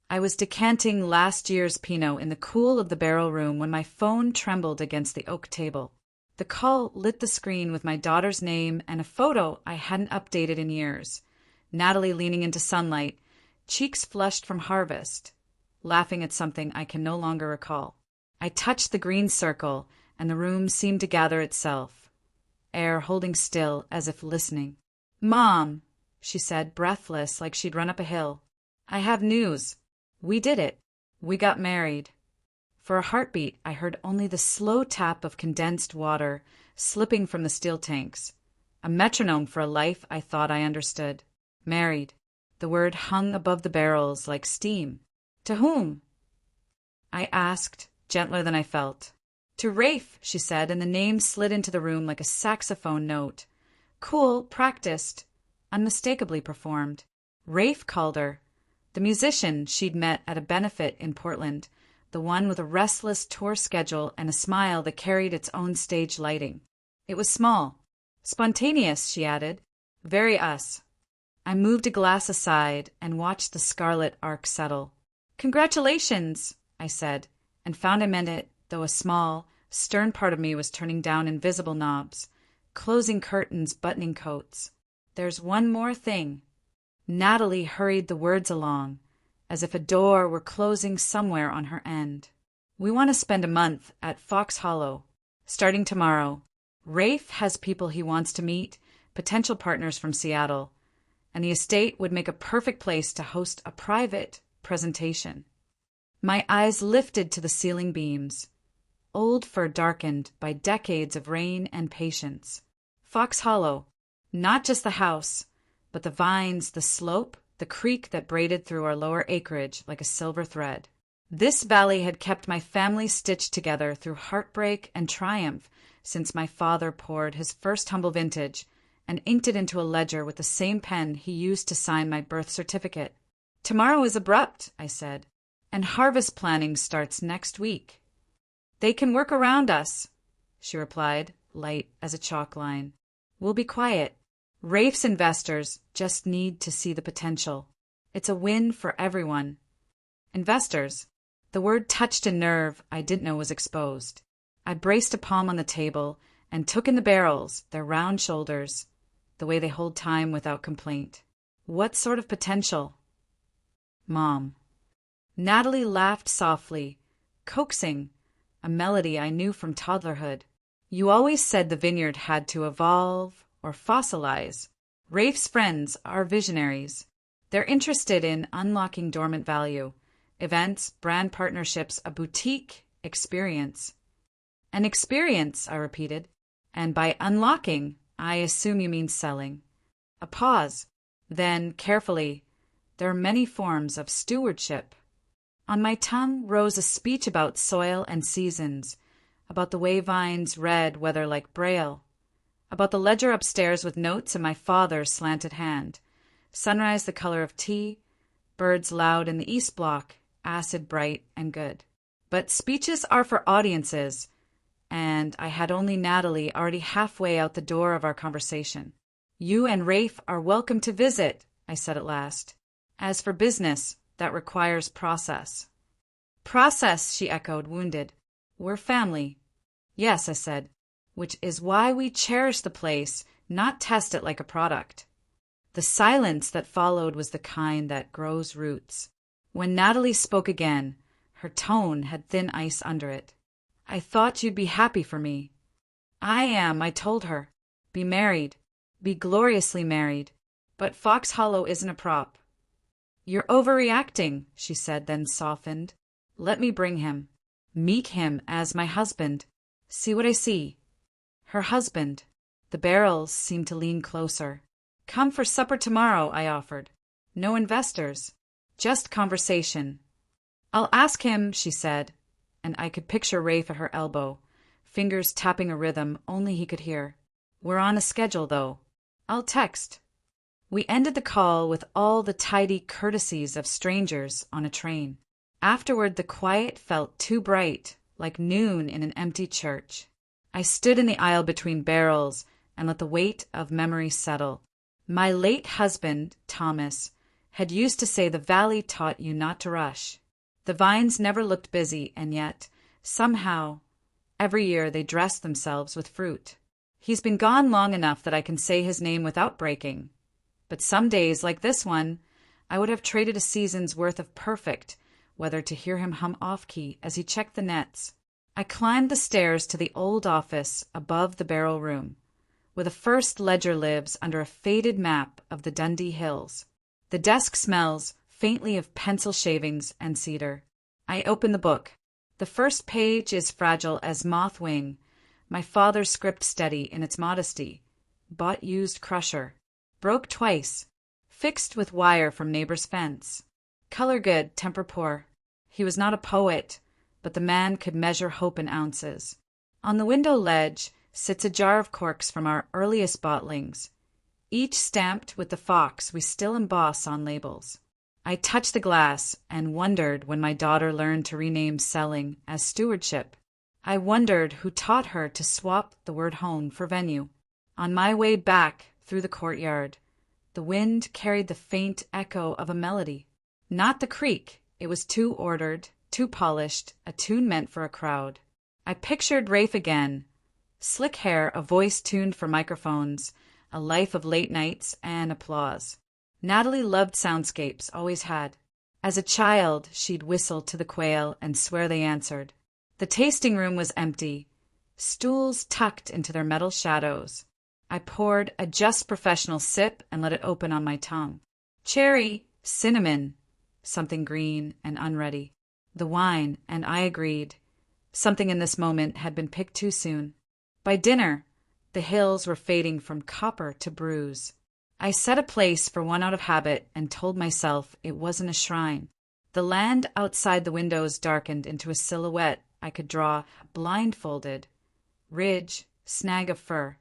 I was decanting last year's Pinot in the cool of the barrel room when my phone trembled against the oak table. The call lit the screen with my daughter's name and a photo I hadn't updated in years. Natalie leaning into sunlight, cheeks flushed from harvest, laughing at something I can no longer recall. I touched the green circle, and the room seemed to gather itself, air holding still as if listening. "Mom," she said, breathless like she'd run up a hill. "I have news. We did it. We got married." For a heartbeat, I heard only the slow tap of condensed water slipping from the steel tanks. A metronome for a life I thought I understood. Married. The word hung above the barrels like steam. "To whom?" I asked, gentler than I felt. "To Rafe," she said, and the name slid into the room like a saxophone note. Cool, practiced, unmistakably performed. Rafe called her. The musician she'd met at a benefit in Portland, the one with a restless tour schedule and a smile that carried its own stage lighting. It was small. Spontaneous, she added. Very us. I moved a glass aside and watched the scarlet arc settle. "Congratulations," I said, and found I meant it, though a small, stern part of me was turning down invisible knobs, closing curtains, buttoning coats. "There's one more thing." Natalie hurried the words along, as if a door were closing somewhere on her end. "We want to spend a month at Fox Hollow, starting tomorrow. Rafe has people he wants to meet, potential partners from Seattle, and the estate would make a perfect place to host a private presentation." My eyes lifted to the ceiling beams, old fur darkened by decades of rain and patience. Fox Hollow, not just the house, but the vines, the slope, the creek that braided through our lower acreage like a silver thread. This valley had kept my family stitched together through heartbreak and triumph since my father poured his first humble vintage and inked it into a ledger with the same pen he used to sign my birth certificate. "Tomorrow is abrupt," I said, "and harvest planning starts next week." "They can work around us," she replied, light as a chalk line. "We'll be quiet. Rafe's investors just need to see the potential. It's a win for everyone." Investors. The word touched a nerve I didn't know was exposed. I braced a palm on the table and took in the barrels, their round shoulders, the way they hold time without complaint. "What sort of potential?" "Mom." Natalie laughed softly, coaxing, a melody I knew from toddlerhood. "You always said the vineyard had to evolve or fossilize. Rafe's friends are visionaries. They're interested in unlocking dormant value, events, brand partnerships, a boutique experience." "An experience," I repeated. "And by unlocking, I assume you mean selling." A pause. Then, carefully, "There are many forms of stewardship." On my tongue rose a speech about soil and seasons, about the way vines read weather like braille, about the ledger upstairs with notes in my father's slanted hand, sunrise the color of tea, birds loud in the east block, acid bright and good. But speeches are for audiences, and I had only Natalie already halfway out the door of our conversation. "You and Rafe are welcome to visit," I said at last. "As for business, that requires process." "Process," she echoed, wounded. "We're family." "Yes," I said, "which is why we cherish the place, not test it like a product." The silence that followed was the kind that grows roots. When Natalie spoke again, her tone had thin ice under it. "I thought you'd be happy for me." "I am," I told her. "Be married. Be gloriously married. But Fox Hollow isn't a prop." "You're overreacting," she said, then softened. "Let me bring him. Meet him as my husband. See what I see." Her husband. The barrels seemed to lean closer. "Come for supper tomorrow," I offered. "No investors. Just conversation." "I'll ask him," she said, and I could picture Rafe at her elbow, fingers tapping a rhythm only he could hear. "We're on a schedule, though. I'll text." We ended the call with all the tidy courtesies of strangers on a train. Afterward, the quiet felt too bright, like noon in an empty church. I stood in the aisle between barrels and let the weight of memory settle. My late husband, Thomas, had used to say the valley taught you not to rush. The vines never looked busy, and yet, somehow, every year they dressed themselves with fruit. He's been gone long enough that I can say his name without breaking. But some days, like this one, I would have traded a season's worth of perfect whether to hear him hum off-key as he checked the nets. I climbed the stairs to the old office above the barrel room, where the first ledger lives under a faded map of the Dundee Hills. The desk smells faintly of pencil shavings and cedar. I open the book. The first page is fragile as moth wing, my father's script steady in its modesty. Bought used crusher. Broke twice. Fixed with wire from neighbor's fence. Color good, temper poor. He was not a poet, but the man could measure hope in ounces. On the window ledge sits a jar of corks from our earliest bottlings, each stamped with the fox we still emboss on labels. I touched the glass and wondered when my daughter learned to rename selling as stewardship. I wondered who taught her to swap the word home for venue. On my way back through the courtyard, the wind carried the faint echo of a melody. Not the creak. It was too ordered, too polished, a tune meant for a crowd. I pictured Rafe again. Slick hair, a voice tuned for microphones, a life of late nights and applause. Natalie loved soundscapes, always had. As a child, she'd whistle to the quail and swear they answered. The tasting room was empty, stools tucked into their metal shadows. I poured a just professional sip and let it open on my tongue. Cherry, cinnamon, something green and unready. The wine, and I agreed. Something in this moment had been picked too soon. By dinner, the hills were fading from copper to bruise. I set a place for one out of habit and told myself it wasn't a shrine. The land outside the windows darkened into a silhouette I could draw blindfolded. Ridge, snag of fir,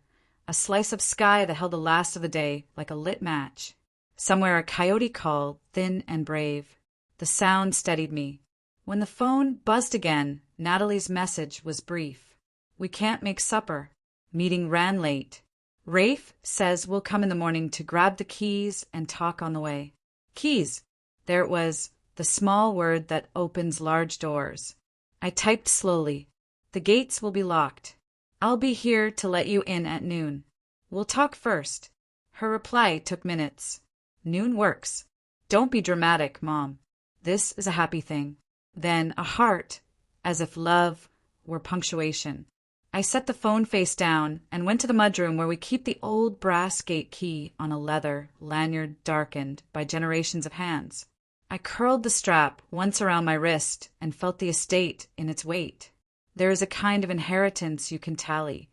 a slice of sky that held the last of the day like a lit match. Somewhere a coyote called, thin and brave. The sound steadied me. When the phone buzzed again, Natalie's message was brief. We can't make supper. Meeting ran late. Rafe says we'll come in the morning to grab the keys and talk on the way. Keys. There it was, the small word that opens large doors. I typed slowly. The gates will be locked. I'll be here to let you in at noon. We'll talk first. Her reply took minutes. Noon works. Don't be dramatic, Mom. This is a happy thing. Then a heart, as if love were punctuation. I set the phone face down and went to the mudroom where we keep the old brass gate key on a leather lanyard darkened by generations of hands. I curled the strap once around my wrist and felt the estate in its weight. There is a kind of inheritance you can tally,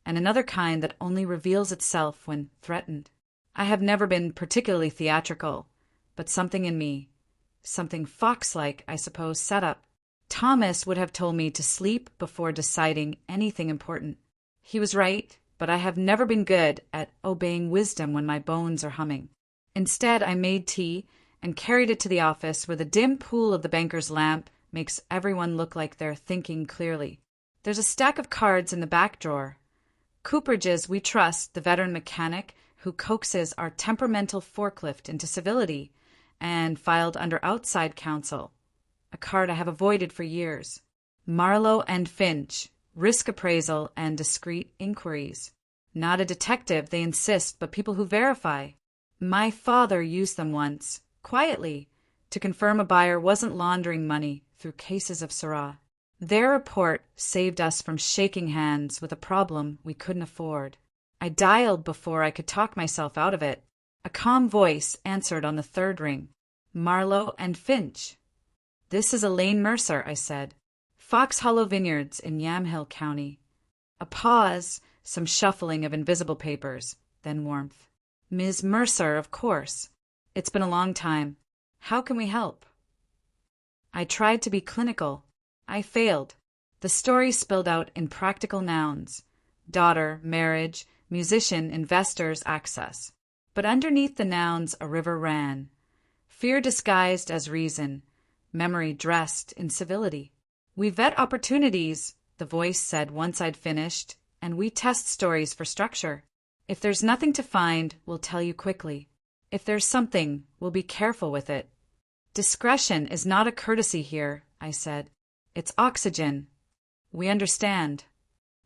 and another kind that only reveals itself when threatened. I have never been particularly theatrical, but something in me, something fox-like, I suppose, set up. Thomas would have told me to sleep before deciding anything important. He was right, but I have never been good at obeying wisdom when my bones are humming. Instead, I made tea and carried it to the office where the dim pool of the banker's lamp makes everyone look like they're thinking clearly. There's a stack of cards in the back drawer. Cooperage's We Trust, the veteran mechanic who coaxes our temperamental forklift into civility, and filed under outside counsel, a card I have avoided for years. Marlowe and Finch, risk appraisal and discreet inquiries. Not a detective, they insist, but people who verify. My father used them once, quietly, to confirm a buyer wasn't laundering money through cases of Syrah. Their report saved us from shaking hands with a problem we couldn't afford. I dialed before I could talk myself out of it. A calm voice answered on the third ring. Marlowe and Finch. This is Elaine Mercer, I said. Fox Hollow Vineyards in Yamhill County. A pause, some shuffling of invisible papers, then warmth. Ms. Mercer, of course. It's been a long time. How can we help? I tried to be clinical. I failed. The story spilled out in practical nouns. Daughter, marriage, musician, investors, access. But underneath the nouns a river ran. Fear disguised as reason. Memory dressed in civility. We vet opportunities, the voice said once I'd finished, and we test stories for structure. If there's nothing to find, we'll tell you quickly. If there's something, we'll be careful with it. Discretion is not a courtesy here, I said. It's oxygen. We understand.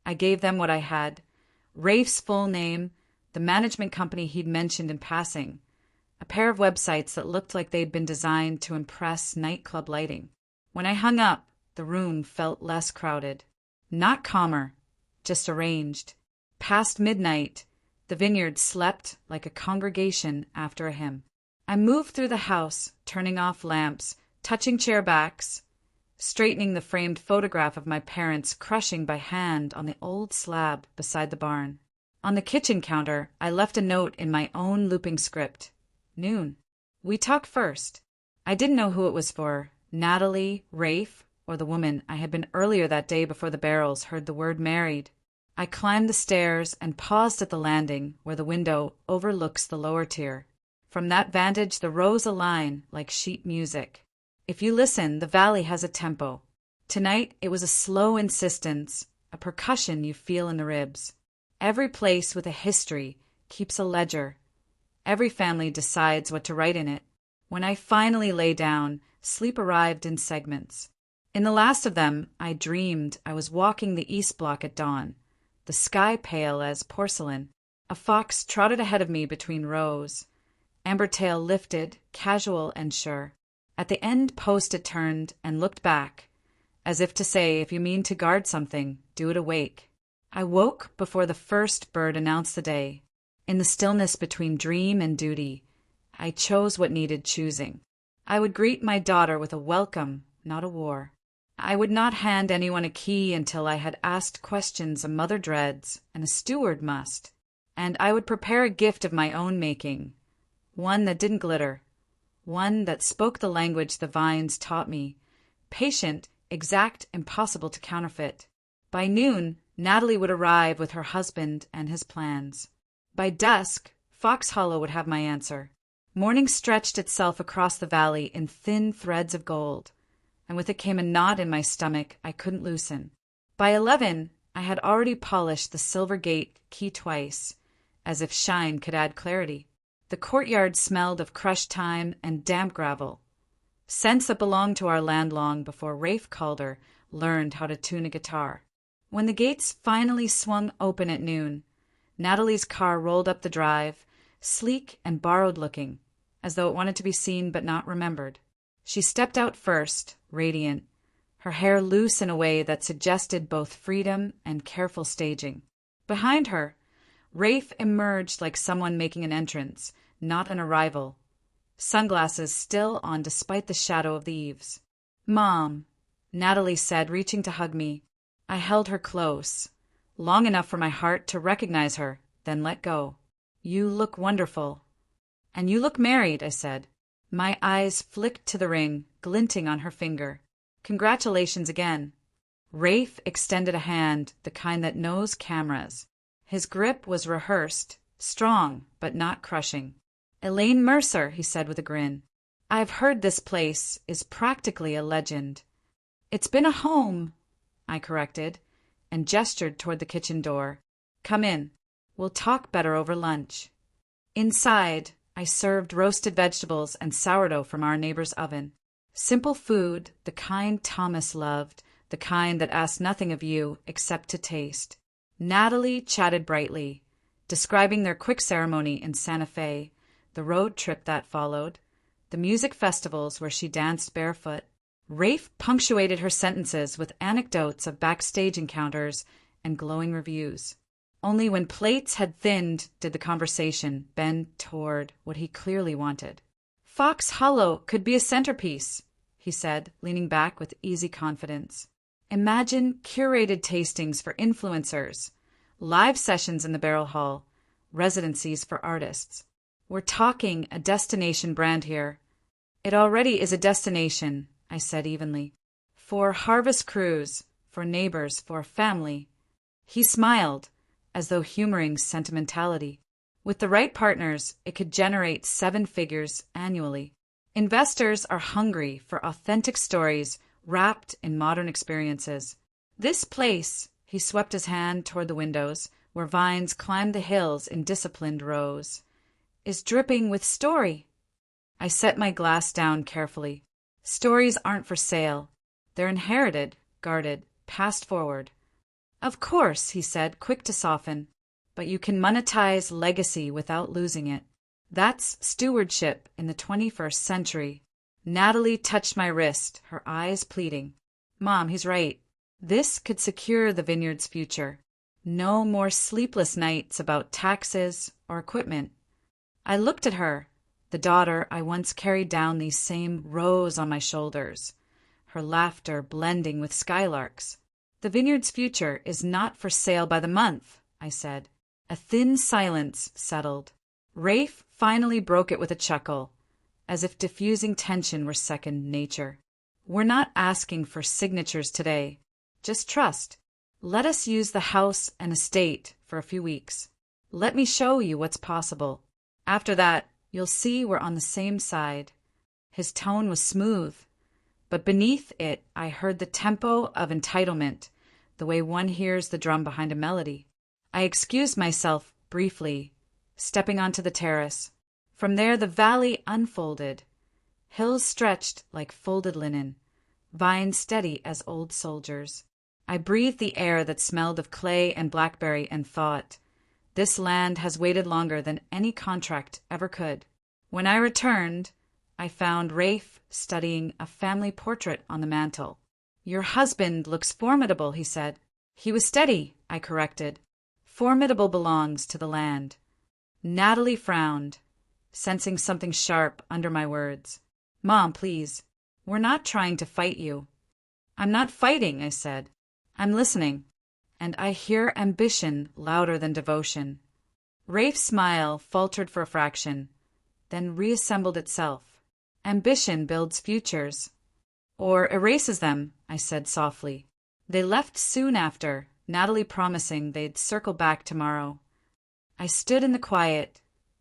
I gave them what I had. Rafe's full name, the management company he'd mentioned in passing, a pair of websites that looked like they'd been designed to impress nightclub lighting. When I hung up, the room felt less crowded. Not calmer, just arranged. Past midnight, the vineyard slept like a congregation after a hymn. I moved through the house, turning off lamps, touching chair backs, straightening the framed photograph of my parents crushing by hand on the old slab beside the barn. On the kitchen counter, I left a note in my own looping script. Noon. We talk first. I didn't know who it was for, Natalie, Rafe, or the woman I had been earlier that day before the Barrels heard the word married. I climbed the stairs and paused at the landing where the window overlooks the lower tier. From that vantage, the rows align like sheet music. If you listen, the valley has a tempo. Tonight, it was a slow insistence, a percussion you feel in the ribs. Every place with a history keeps a ledger. Every family decides what to write in it. When I finally lay down, sleep arrived in segments. In the last of them, I dreamed I was walking the East Block at dawn, the sky pale as porcelain. A fox trotted ahead of me between rows. Amber tail lifted, casual and sure. At the end post it turned and looked back, as if to say, if you mean to guard something, do it awake. I woke before the first bird announced the day. In the stillness between dream and duty, I chose what needed choosing. I would greet my daughter with a welcome, not a war. I would not hand anyone a key until I had asked questions a mother dreads and a steward must. And I would prepare a gift of my own making, one that didn't glitter, one that spoke the language the vines taught me, patient, exact, impossible to counterfeit. By noon, Natalie would arrive with her husband and his plans. By dusk, Fox Hollow would have my answer. Morning stretched itself across the valley in thin threads of gold, and with it came a knot in my stomach I couldn't loosen. By 11, I had already polished the silver gate key twice, as if shine could add clarity. The courtyard smelled of crushed thyme and damp gravel, scents that belonged to our land long before Rafe Calder learned how to tune a guitar. When the gates finally swung open at noon, Natalie's car rolled up the drive, sleek and borrowed-looking, as though it wanted to be seen but not remembered. She stepped out first, radiant, her hair loose in a way that suggested both freedom and careful staging. Behind her, Rafe emerged like someone making an entrance, not an arrival, sunglasses still on despite the shadow of the eaves. "Mom," Natalie said, reaching to hug me. I held her close, long enough for my heart to recognize her, then let go. "You look wonderful." "And you look married," I said. My eyes flicked to the ring, glinting on her finger. "Congratulations again." Rafe extended a hand, the kind that knows cameras. His grip was rehearsed, strong, but not crushing. "Elaine Mercer," he said with a grin. "I've heard this place is practically a legend." "It's been a home," I corrected, and gestured toward the kitchen door. "Come in. We'll talk better over lunch." Inside, I served roasted vegetables and sourdough from our neighbor's oven. Simple food, the kind Thomas loved, the kind that asked nothing of you except to taste. Natalie chatted brightly, describing their quick ceremony in Santa Fe, the road trip that followed, the music festivals where she danced barefoot. Rafe punctuated her sentences with anecdotes of backstage encounters and glowing reviews. Only when plates had thinned did the conversation bend toward what he clearly wanted. "Fox Hollow could be a centerpiece," he said, leaning back with easy confidence. "Imagine curated tastings for influencers, live sessions in the Barrel Hall, residencies for artists. We're talking a destination brand here." "It already is a destination," I said evenly. "For harvest crews, for neighbors, for family." He smiled, as though humoring sentimentality. With the right partners, it could generate 7 figures annually. Investors are hungry for authentic stories wrapped in modern experiences. This place, he swept his hand toward the windows, where vines climbed the hills in disciplined rows. is dripping with story. I set my glass down carefully. Stories aren't for sale. They're inherited, guarded, passed forward. Of course, he said, quick to soften. But you can monetize legacy without losing it. That's stewardship in the 21st century. Natalie touched my wrist, her eyes pleading. Mom, he's right. This could secure the vineyard's future. No more sleepless nights about taxes or equipment. I looked at her, the daughter I once carried down these same rows on my shoulders, her laughter blending with skylarks. The vineyard's future is not for sale by the month, I said. A thin silence settled. Rafe finally broke it with a chuckle, as if diffusing tension were second nature. We're not asking for signatures today. Just trust. Let us use the house and estate for a few weeks. Let me show you what's possible. After that, you'll see we're on the same side. His tone was smooth, but beneath it I heard the tempo of entitlement, the way one hears the drum behind a melody. I excused myself briefly, stepping onto the terrace. From there the valley unfolded. Hills stretched like folded linen, vines steady as old soldiers. I breathed the air that smelled of clay and blackberry and thought, this land has waited longer than any contract ever could. When I returned, I found Rafe studying a family portrait on the mantel. Your husband looks formidable, he said. He was steady, I corrected. Formidable belongs to the land. Natalie frowned, sensing something sharp under my words. Mom, please. We're not trying to fight you. I'm not fighting, I said. I'm listening, and I hear ambition louder than devotion. Rafe's smile faltered for a fraction, then reassembled itself. Ambition builds futures. Or erases them, I said softly. They left soon after, Natalie promising they'd circle back tomorrow. I stood in the quiet,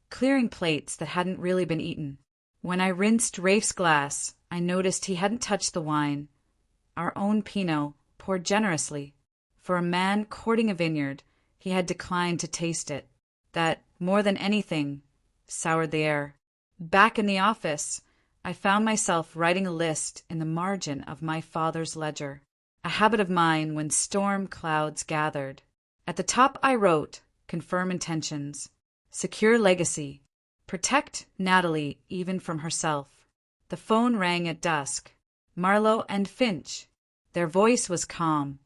clearing plates that hadn't really been eaten. When I rinsed Rafe's glass, I noticed he hadn't touched the wine. Our own Pinot, poured generously. For a man courting a vineyard, he had declined to taste it. That, more than anything, soured the air. Back in the office, I found myself writing a list in the margin of my father's ledger, a habit of mine when storm clouds gathered. At the top I wrote, confirm intentions, secure legacy, protect Natalie even from herself. The phone rang at dusk. Marlowe and Finch. Their voice was calm,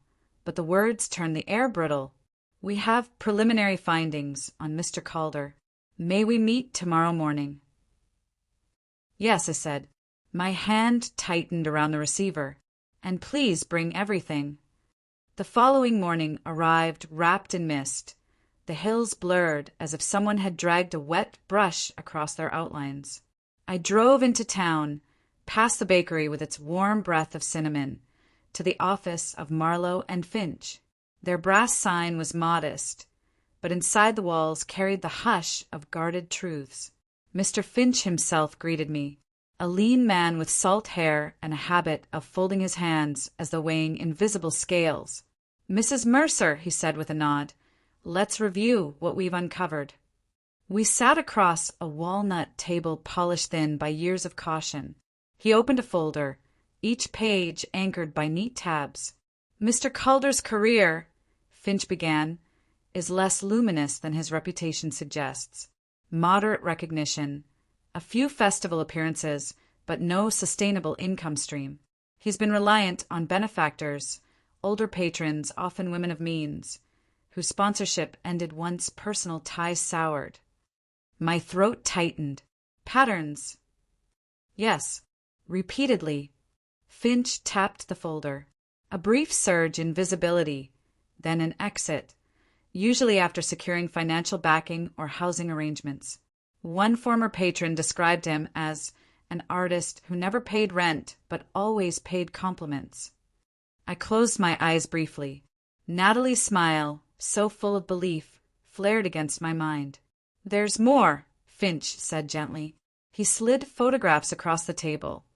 but the words turned the air brittle. We have preliminary findings on Mr. Calder. May we meet tomorrow morning? Yes, I said. My hand tightened around the receiver. And please bring everything. The following morning arrived wrapped in mist. The hills blurred as if someone had dragged a wet brush across their outlines. I drove into town, past the bakery with its warm breath of cinnamon, to the office of Marlowe and Finch. Their brass sign was modest, but inside the walls carried the hush of guarded truths. Mr. Finch himself greeted me, a lean man with salt hair and a habit of folding his hands as though weighing invisible scales. Mrs. Mercer, he said with a nod, let's review what we've uncovered. We sat across a walnut table polished thin by years of caution. He opened a folder, each page anchored by neat tabs. Mr. Calder's career, Finch began, is less luminous than his reputation suggests. Moderate recognition, a few festival appearances, but no sustainable income stream. He's been reliant on benefactors, older patrons, often women of means, whose sponsorship ended once personal ties soured. My throat tightened. Patterns. Yes, repeatedly. Finch tapped the folder. A brief surge in visibility, then an exit, usually after securing financial backing or housing arrangements. One former patron described him as an artist who never paid rent but always paid compliments. I closed my eyes briefly. Natalie's smile, so full of belief, flared against my mind. There's more, Finch said gently. He slid photographs across the table.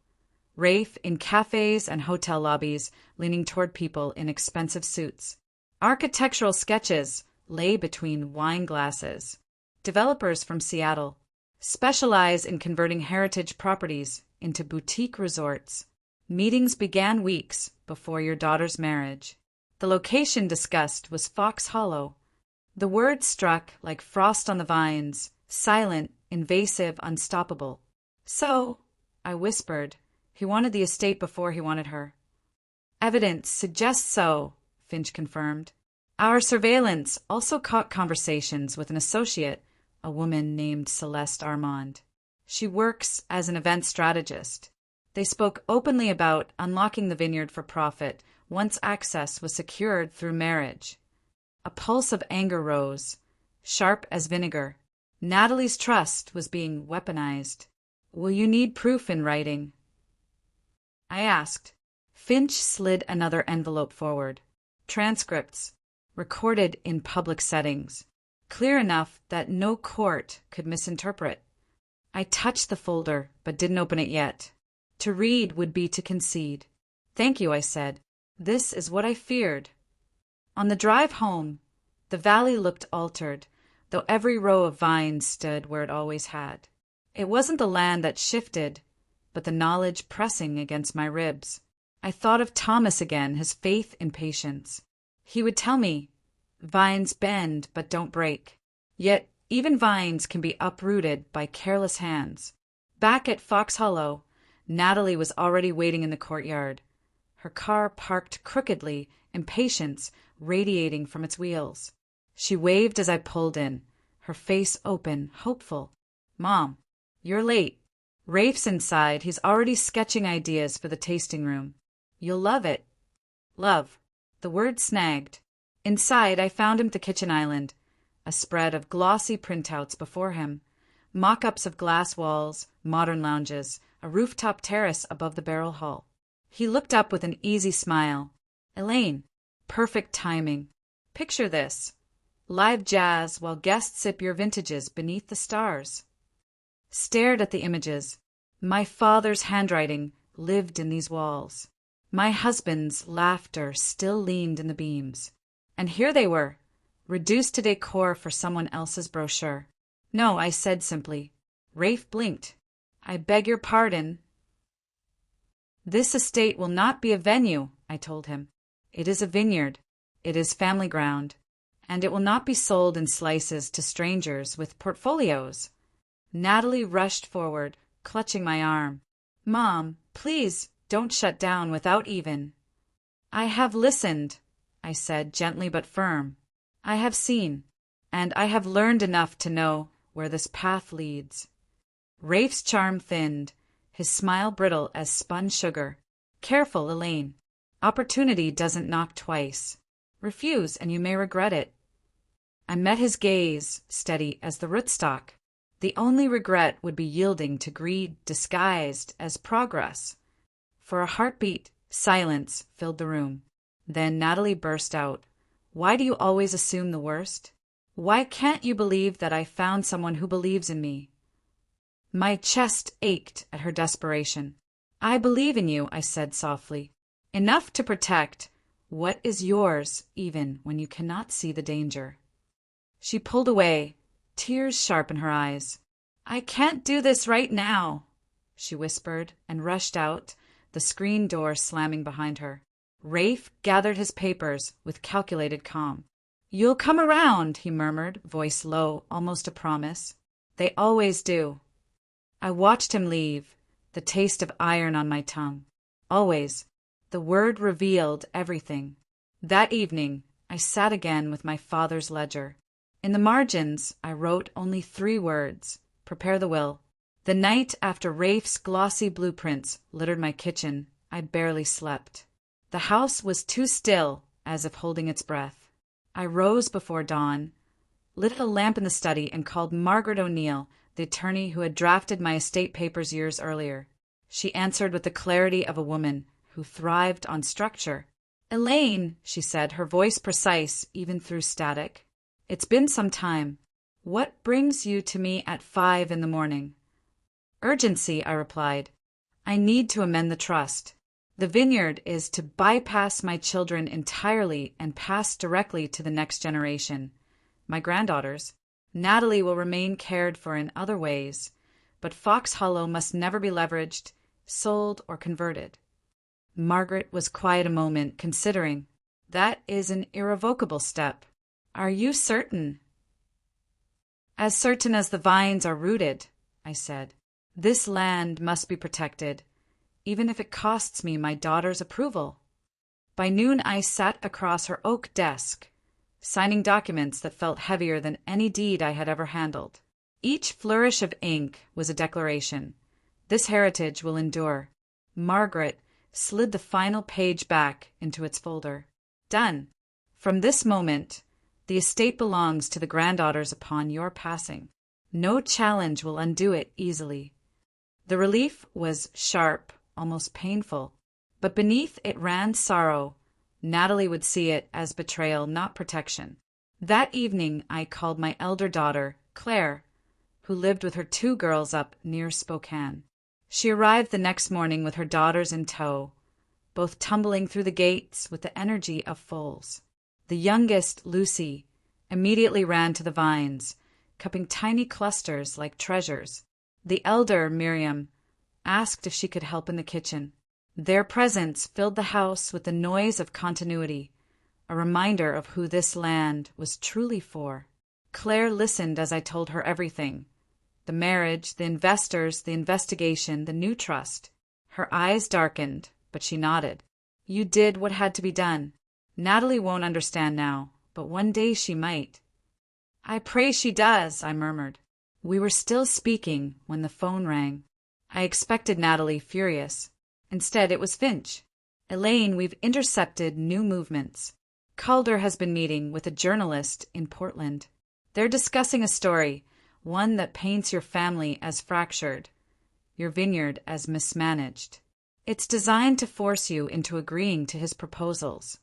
Rafe in cafes and hotel lobbies, leaning toward people in expensive suits. Architectural sketches lay between wine glasses. Developers from Seattle. specialize in converting heritage properties into boutique resorts. Meetings began weeks before your daughter's marriage. The location discussed was Fox Hollow. The word struck like frost on the vines, silent, invasive, unstoppable. So, I whispered, he wanted the estate before he wanted her. Evidence suggests so, Finch confirmed. Our surveillance also caught conversations with an associate, a woman named Celeste Armand. She works as an event strategist. They spoke openly about unlocking the vineyard for profit once access was secured through marriage. A pulse of anger rose, sharp as vinegar. Natalie's trust was being weaponized. Will you need proof in writing? I asked. Finch slid another envelope forward. Transcripts, recorded in public settings, clear enough that no court could misinterpret. I touched the folder, but didn't open it yet. To read would be to concede. Thank you, I said. This is what I feared. On the drive home, the valley looked altered, though every row of vines stood where it always had. It wasn't the land that shifted, but the knowledge pressing against my ribs. I thought of Thomas again, his faith in patience. He would tell me, vines bend but don't break. Yet even vines can be uprooted by careless hands. Back at Fox Hollow, Natalie was already waiting in the courtyard. Her car parked crookedly, impatience radiating from its wheels. She waved as I pulled in, her face open, hopeful. Mom, you're late. Rafe's inside. He's already sketching ideas for the tasting room. You'll love it. Love. The word snagged. Inside, I found him at the kitchen island, a spread of glossy printouts before him, mock-ups of glass walls, modern lounges, a rooftop terrace above the barrel hall. He looked up with an easy smile. Elaine, perfect timing. Picture this. Live jazz while guests sip your vintages beneath the stars. Stared at the images. My father's handwriting lived in these walls. My husband's laughter still leaned in the beams. And here they were, reduced to decor for someone else's brochure. No, I said simply. Rafe blinked. I beg your pardon. This estate will not be a venue, I told him. It is a vineyard. It is family ground. And it will not be sold in slices to strangers with portfolios. Natalie rushed forward, clutching my arm. Mom, please, don't shut down without even. I have listened, I said, gently but firm. I have seen, and I have learned enough to know where this path leads. Rafe's charm thinned, his smile brittle as spun sugar. Careful, Elaine. Opportunity doesn't knock twice. Refuse, and you may regret it. I met his gaze, steady as the rootstock. The only regret would be yielding to greed disguised as progress. For a heartbeat, silence filled the room. Then Natalie burst out. Why do you always assume the worst? Why can't you believe that I found someone who believes in me? My chest ached at her desperation. I believe in you, I said softly. Enough to protect what is yours, even when you cannot see the danger. She pulled away, tears sharp in her eyes. I can't do this right now, she whispered, and rushed out, the screen door slamming behind her. Rafe gathered his papers with calculated calm. You'll come around, he murmured, voice low, almost a promise. They always do. I watched him leave, the taste of iron on my tongue. Always. The word revealed everything. That evening, I sat again with my father's ledger. In the margins, I wrote only 3 words. Prepare the will. The night after Rafe's glossy blueprints littered my kitchen, I barely slept. The house was too still, as if holding its breath. I rose before dawn, lit a lamp in the study, and called Margaret O'Neill, the attorney who had drafted my estate papers years earlier. She answered with the clarity of a woman who thrived on structure. Elaine, she said, her voice precise even through static. It's been some time. What brings you to me at 5 a.m? Urgency, I replied. I need to amend the trust. The vineyard is to bypass my children entirely and pass directly to the next generation, my granddaughters. Natalie will remain cared for in other ways, but Fox Hollow must never be leveraged, sold, or converted. Margaret was quiet a moment, considering. That is an irrevocable step. Are you certain? As certain as the vines are rooted, I said. This land must be protected, even if it costs me my daughter's approval. By noon I sat across her oak desk, signing documents that felt heavier than any deed I had ever handled. Each flourish of ink was a declaration. This heritage will endure. Margaret slid the final page back into its folder. Done. From this moment, the estate belongs to the granddaughters upon your passing. No challenge will undo it easily. The relief was sharp, almost painful, but beneath it ran sorrow. Natalie would see it as betrayal, not protection. That evening I called my elder daughter, Claire, who lived with her 2 girls up near Spokane. She arrived the next morning with her daughters in tow, both tumbling through the gates with the energy of foals. The youngest, Lucy, immediately ran to the vines, cupping tiny clusters like treasures. The elder, Miriam, asked if she could help in the kitchen. Their presence filled the house with the noise of continuity, a reminder of who this land was truly for. Claire listened as I told her everything. The marriage, the investors, the investigation, the new trust. Her eyes darkened, but she nodded. You did what had to be done. Natalie won't understand now, but one day she might. I pray she does, I murmured. We were still speaking when the phone rang. I expected Natalie furious. Instead, it was Finch. Elaine, we've intercepted new movements. Calder has been meeting with a journalist in Portland. They're discussing a story, one that paints your family as fractured, your vineyard as mismanaged. It's designed to force you into agreeing to his proposals.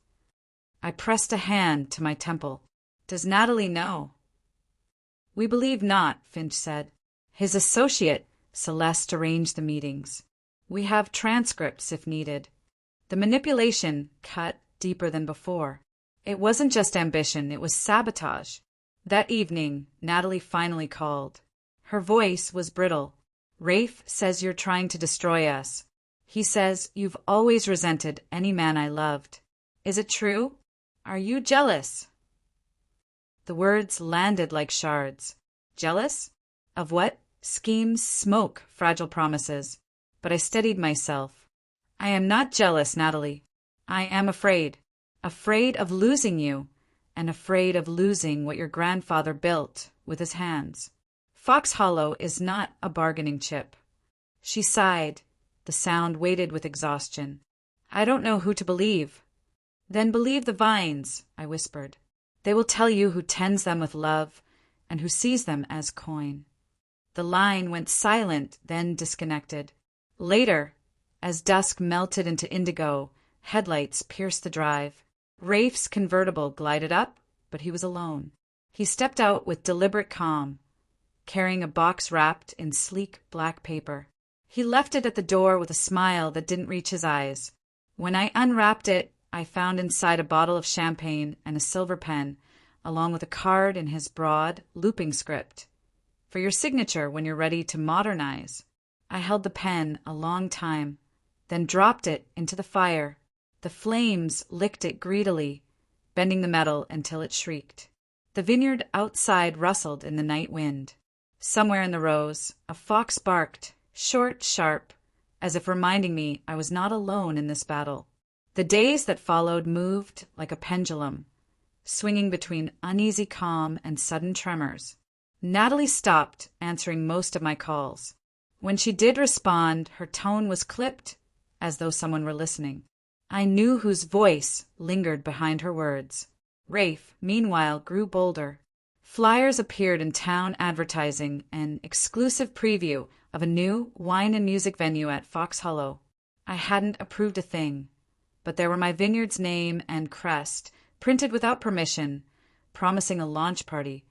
I pressed a hand to my temple. Does Natalie know? We believe not, Finch said. His associate, Celeste, arranged the meetings. We have transcripts if needed. The manipulation cut deeper than before. It wasn't just ambition, it was sabotage. That evening, Natalie finally called. Her voice was brittle. Rafe says you're trying to destroy us. He says you've always resented any man I loved. Is it true? Are you jealous? The words landed like shards. Jealous? Of what? Schemes, smoke, fragile promises. But I steadied myself. I am not jealous, Natalie. I am afraid. Afraid of losing you, and afraid of losing what your grandfather built with his hands. Fox Hollow is not a bargaining chip. She sighed. The sound weighted with exhaustion. I don't know who to believe. Then believe the vines, I whispered. They will tell you who tends them with love and who sees them as coin. The line went silent, then disconnected. Later, as dusk melted into indigo, headlights pierced the drive. Rafe's convertible glided up, but he was alone. He stepped out with deliberate calm, carrying a box wrapped in sleek black paper. He left it at the door with a smile that didn't reach his eyes. When I unwrapped it, I found inside a bottle of champagne and a silver pen, along with a card in his broad, looping script. For your signature when you're ready to modernize. I held the pen a long time, then dropped it into the fire. The flames licked it greedily, bending the metal until it shrieked. The vineyard outside rustled in the night wind. Somewhere in the rows, a fox barked, short, sharp, as if reminding me I was not alone in this battle. The days that followed moved like a pendulum, swinging between uneasy calm and sudden tremors. Natalie stopped answering most of my calls. When she did respond, her tone was clipped, as though someone were listening. I knew whose voice lingered behind her words. Rafe, meanwhile, grew bolder. Flyers appeared in town advertising an exclusive preview of a new wine and music venue at Fox Hollow. I hadn't approved a thing, but there were my vineyard's name and crest, printed without permission, promising a launch party,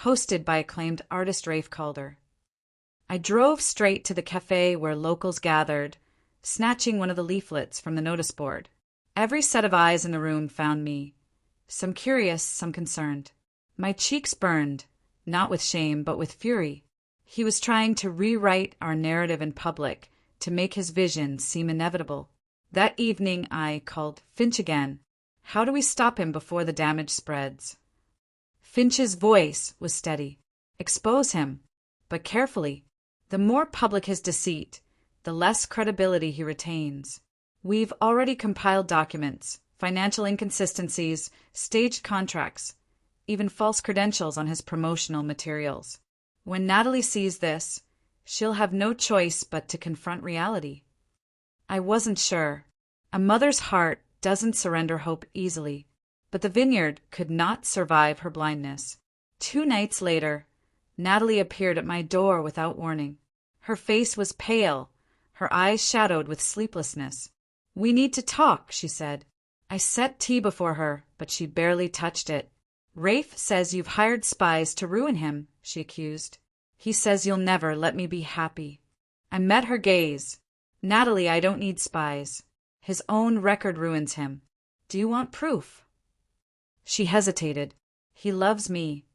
hosted by acclaimed artist Rafe Calder. I drove straight to the cafe where locals gathered, snatching one of the leaflets from the notice board. Every set of eyes in the room found me, some curious, some concerned. My cheeks burned, not with shame, but with fury. He was trying to rewrite our narrative in public, to make his vision seem inevitable. That evening I called Finch again. How do we stop him before the damage spreads? Finch's voice was steady. Expose him, but carefully. The more public his deceit, the less credibility he retains. We've already compiled documents, financial inconsistencies, staged contracts, even false credentials on his promotional materials. When Natalie sees this, she'll have no choice but to confront reality. I wasn't sure. A mother's heart doesn't surrender hope easily, but the vineyard could not survive her blindness. 2 nights later, Natalie appeared at my door without warning. Her face was pale, her eyes shadowed with sleeplessness. "We need to talk," she said. I set tea before her, but she barely touched it. "Rafe says you've hired spies to ruin him," she accused. "He says you'll never let me be happy." I met her gaze. "Natalie, I don't need spies. His own record ruins him. Do you want proof?" She hesitated. "He loves me."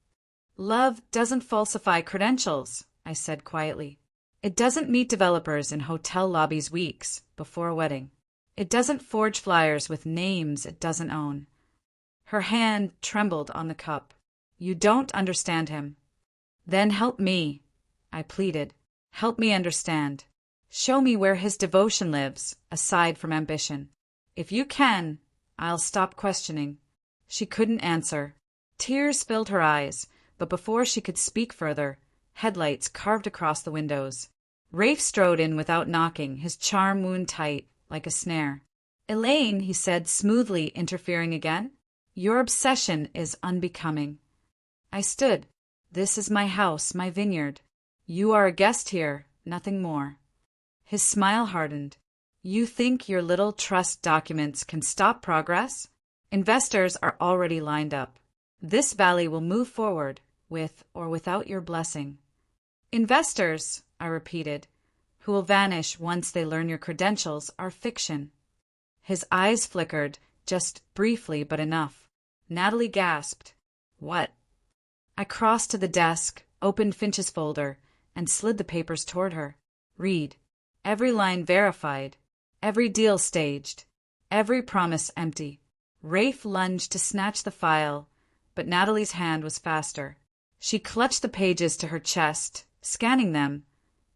"Love doesn't falsify credentials," I said quietly. "It doesn't meet developers in hotel lobbies weeks before a wedding. It doesn't forge flyers with names it doesn't own." Her hand trembled on the cup. "You don't understand him." "Then help me," I pleaded. "Help me understand. Show me where his devotion lives, aside from ambition. If you can, I'll stop questioning." She couldn't answer. Tears filled her eyes, but before she could speak further, headlights carved across the windows. Rafe strode in without knocking, his charm wound tight, like a snare. "Elaine," he said, smoothly interfering again, "your obsession is unbecoming." I stood. "This is my house, my vineyard. You are a guest here, nothing more." His smile hardened. "You think your little trust documents can stop progress? Investors are already lined up. This valley will move forward, with or without your blessing." "Investors," I repeated, "who will vanish once they learn your credentials are fiction." His eyes flickered, just briefly but enough. Natalie gasped. "What?" I crossed to the desk, opened Finch's folder, and slid the papers toward her. "Read. Every line verified. Every deal staged. Every promise empty." Rafe lunged to snatch the file, but Natalie's hand was faster. She clutched the pages to her chest, scanning them,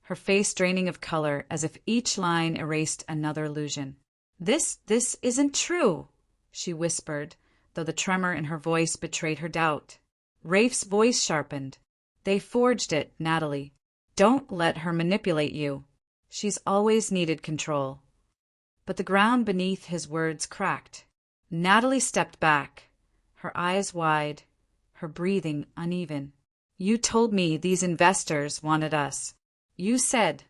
her face draining of color as if each line erased another illusion. This isn't true," she whispered, though the tremor in her voice betrayed her doubt. Rafe's voice sharpened. "They forged it, Natalie. Don't let her manipulate you. She's always needed control." But the ground beneath his words cracked. Natalie stepped back, her eyes wide, her breathing uneven. "You told me these investors wanted us. You said—"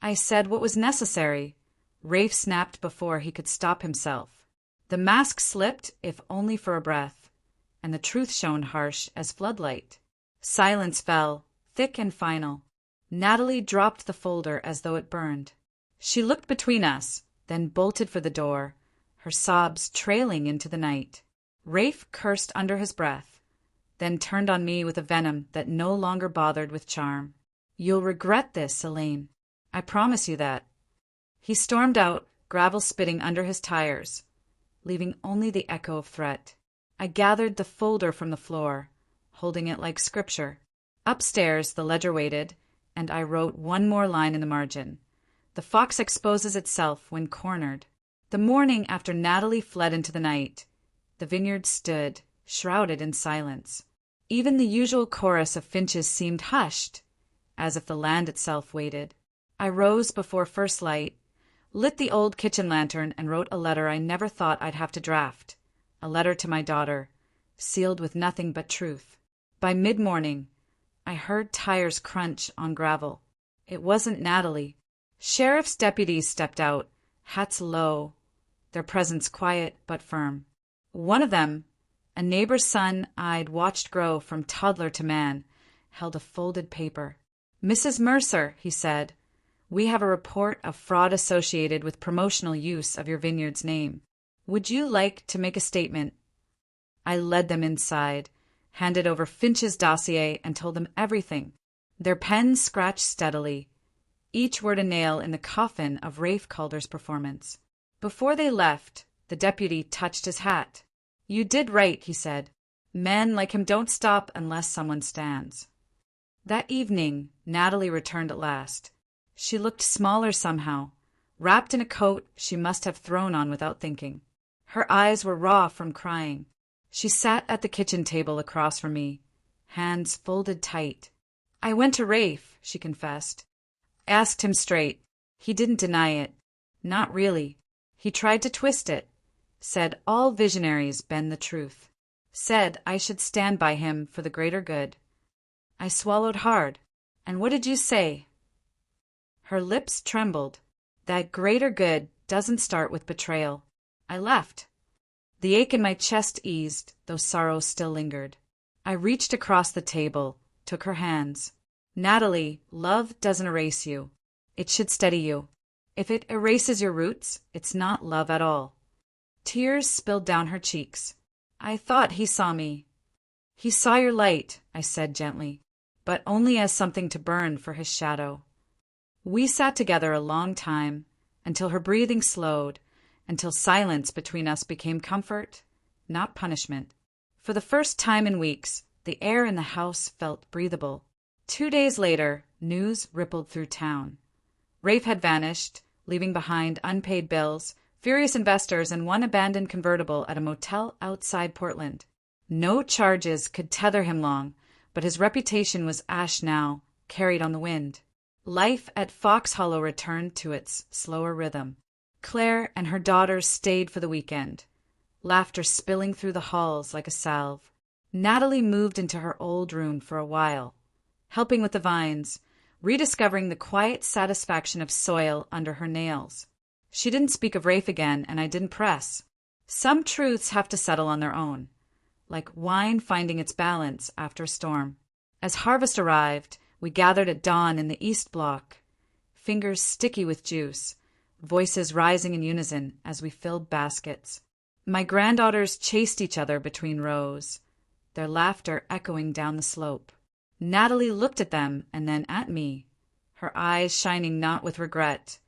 "I said what was necessary." Rafe snapped before he could stop himself. The mask slipped, if only for a breath, and the truth shone harsh as floodlight. Silence fell, thick and final. Natalie dropped the folder as though it burned. She looked between us, then bolted for the door, her sobs trailing into the night. Rafe cursed under his breath, then turned on me with a venom that no longer bothered with charm. "You'll regret this, Elaine. I promise you that." He stormed out, gravel spitting under his tires, leaving only the echo of threat. I gathered the folder from the floor, holding it like scripture. Upstairs, the ledger waited, and I wrote one more line in the margin. "The fox exposes itself when cornered." The morning after Natalie fled into the night, the vineyard stood, shrouded in silence. Even the usual chorus of finches seemed hushed, as if the land itself waited. I rose before first light, lit the old kitchen lantern, and wrote a letter I never thought I'd have to draft. A letter to my daughter, sealed with nothing but truth. By mid-morning, I heard tires crunch on gravel. It wasn't Natalie. Sheriff's deputies stepped out, hats low, their presence quiet but firm. One of them, a neighbor's son I'd watched grow from toddler to man, held a folded paper. "Mrs. Mercer," he said, "we have a report of fraud associated with promotional use of your vineyard's name. Would you like to make a statement?" I led them inside, handed over Finch's dossier and told them everything. Their pens scratched steadily, each word a nail in the coffin of Rafe Calder's performance. Before they left, the deputy touched his hat. "You did right," he said. "Men like him don't stop unless someone stands." That evening, Natalie returned at last. She looked smaller somehow, wrapped in a coat she must have thrown on without thinking. Her eyes were raw from crying. She sat at the kitchen table across from me, hands folded tight. "I went to Rafe," she confessed. I asked him straight. He didn't deny it. Not really. He tried to twist it. Said all visionaries bend the truth. Said I should stand by him for the greater good. I swallowed hard. "And what did you say?" Her lips trembled. "That greater good doesn't start with betrayal." I left. The ache in my chest eased, though sorrow still lingered. I reached across the table, took her hands. "Natalie, love doesn't erase you. It should steady you. If it erases your roots, it's not love at all." Tears spilled down her cheeks. "I thought he saw me." "He saw your light," I said gently, "but only as something to burn for his shadow." We sat together a long time, until her breathing slowed, until silence between us became comfort, not punishment. For the first time in weeks, the air in the house felt breathable. 2 days later, news rippled through town. Rafe had vanished, leaving behind unpaid bills, furious investors, and one abandoned convertible at a motel outside Portland. No charges could tether him long, but his reputation was ash now, carried on the wind. Life at Fox Hollow returned to its slower rhythm. Claire and her daughters stayed for the weekend, laughter spilling through the halls like a salve. Natalie moved into her old room for a while, helping with the vines, rediscovering the quiet satisfaction of soil under her nails. She didn't speak of Rafe again, and I didn't press. Some truths have to settle on their own, like wine finding its balance after a storm. As harvest arrived, we gathered at dawn in the East Block, fingers sticky with juice, voices rising in unison as we filled baskets. My granddaughters chased each other between rows, their laughter echoing down the slope. Natalie looked at them and then at me, her eyes shining not with regret,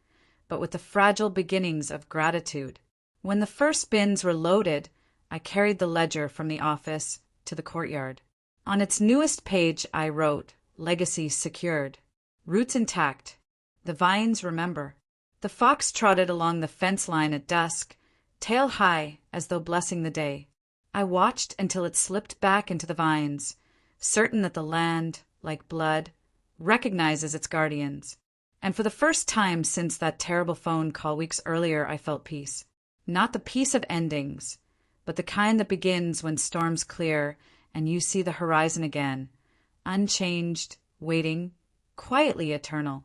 but with the fragile beginnings of gratitude. When the first bins were loaded, I carried the ledger from the office to the courtyard. On its newest page I wrote, "Legacy secured. Roots intact. The vines remember." The fox trotted along the fence line at dusk, tail high as though blessing the day. I watched until it slipped back into the vines, certain that the land, like blood, recognizes its guardians. And for the first time since that terrible phone call weeks earlier, I felt peace. Not the peace of endings, but the kind that begins when storms clear and you see the horizon again, unchanged, waiting, quietly eternal.